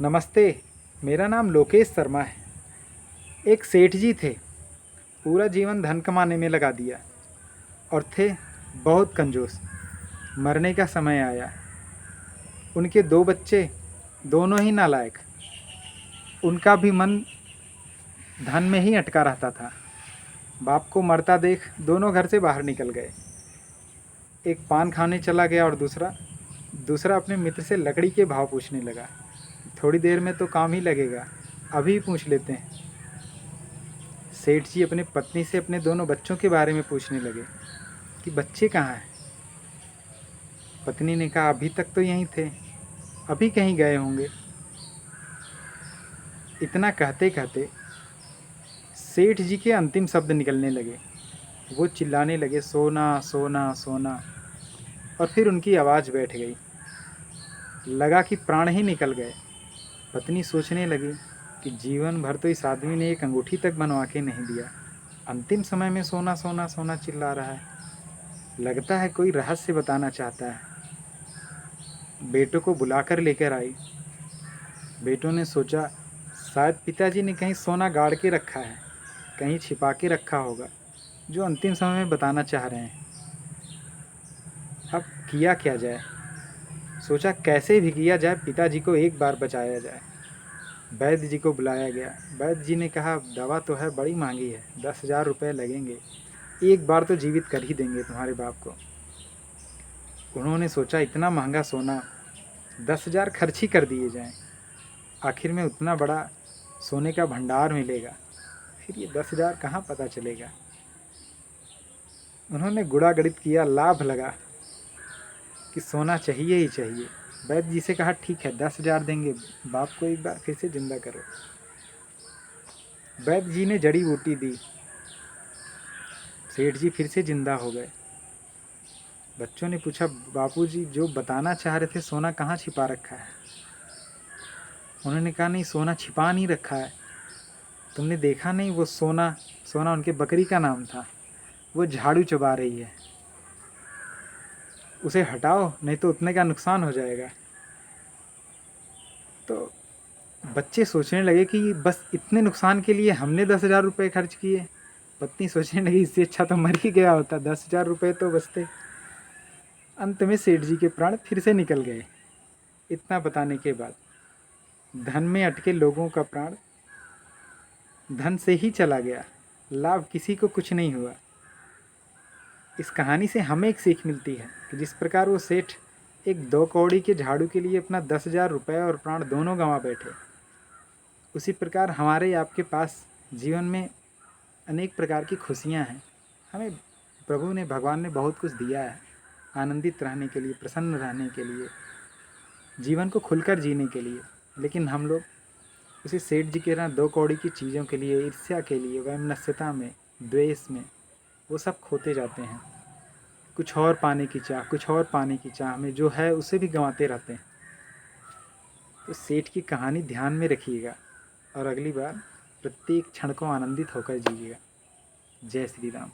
नमस्ते। मेरा नाम लोकेश शर्मा है। एक सेठ जी थे। पूरा जीवन धन कमाने में लगा दिया और थे बहुत कंजूस। मरने का समय आया। उनके दो बच्चे, दोनों ही नालायक। उनका भी मन धन में ही अटका रहता था। बाप को मरता देख दोनों घर से बाहर निकल गए। एक पान खाने चला गया और दूसरा दूसरा अपने मित्र से लकड़ी के भाव पूछने लगा। थोड़ी देर में तो काम ही लगेगा, अभी पूछ लेते हैं। सेठ जी अपने पत्नी से अपने दोनों बच्चों के बारे में पूछने लगे कि बच्चे कहाँ हैं। पत्नी ने कहा अभी तक तो यहीं थे, अभी कहीं गए होंगे। इतना कहते कहते सेठ जी के अंतिम शब्द निकलने लगे। वो चिल्लाने लगे सोना सोना सोना। और फिर उनकी आवाज़ बैठ गई। लगा कि प्राण ही निकल गए। पत्नी सोचने लगी कि जीवन भर तो इस आदमी ने एक अंगूठी तक बनवा के नहीं दिया, अंतिम समय में सोना सोना सोना चिल्ला रहा है। लगता है कोई रहस्य बताना चाहता है। बेटों को बुलाकर लेकर आई। बेटों ने सोचा शायद पिताजी ने कहीं सोना गाड़ के रखा है, कहीं छिपा के रखा होगा जो अंतिम समय में बताना चाह रहे हैं। अब किया क्या जाए। सोचा कैसे भी किया जाए पिताजी को एक बार बचाया जाए। वैद्य जी को बुलाया गया। वैद्य जी ने कहा दवा तो है बड़ी महंगी है, 10,000 रुपये लगेंगे, एक बार तो जीवित कर ही देंगे तुम्हारे बाप को। उन्होंने सोचा इतना महंगा सोना, 10,000 खर्च ही कर दिए जाएं, आखिर में उतना बड़ा सोने का भंडार मिलेगा, फिर ये 10,000 कहाँ पता चलेगा। उन्होंने गुड़ागड़ित किया, लाभ लगा कि सोना चाहिए ही चाहिए। वैद्य जी से कहा ठीक है 10,000 देंगे, बाप को एक बार फिर से जिंदा करो। वैद्य जी ने जड़ी बूटी दी। सेठ जी फिर से जिंदा हो गए। बच्चों ने पूछा बापूजी जो बताना चाह रहे थे सोना कहाँ छिपा रखा है। उन्होंने कहा नहीं सोना छिपा नहीं रखा है, तुमने देखा नहीं वो सोना सोना उनके बकरी का नाम था, वो झाड़ू चबा रही है, उसे हटाओ नहीं तो उतने का नुकसान हो जाएगा। तो बच्चे सोचने लगे कि बस इतने नुकसान के लिए हमने 10,000 रुपये खर्च किए। पत्नी सोचने लगी इससे अच्छा तो मर ही गया होता, 10,000 रुपये तो बचते। अंत में सेठ जी के प्राण फिर से निकल गए। इतना बताने के बाद धन में अटके लोगों का प्राण धन से ही चला गया, लाभ किसी को कुछ नहीं हुआ। इस कहानी से हमें एक सीख मिलती है कि जिस प्रकार वो सेठ एक 2 कौड़ी के झाड़ू के लिए अपना 10,000 रुपये और प्राण दोनों गंवा बैठे, उसी प्रकार हमारे आपके पास जीवन में अनेक प्रकार की खुशियाँ हैं। हमें प्रभु ने भगवान ने बहुत कुछ दिया है आनंदित रहने के लिए, प्रसन्न रहने के लिए, जीवन को खुलकर जीने के लिए। लेकिन हम लोग उसी सेठ जी के तरह 2 कौड़ी की चीज़ों के लिए, ईर्ष्या के लिए, वैमनस्यता में, द्वेष में वो सब खोते जाते हैं। कुछ और पाने की चाह, कुछ और पाने की चाह में जो है उसे भी गंवाते रहते हैं। तो सेठ की कहानी ध्यान में रखिएगा और अगली बार प्रत्येक क्षण को आनंदित होकर जीजिएगा। जय श्री राम।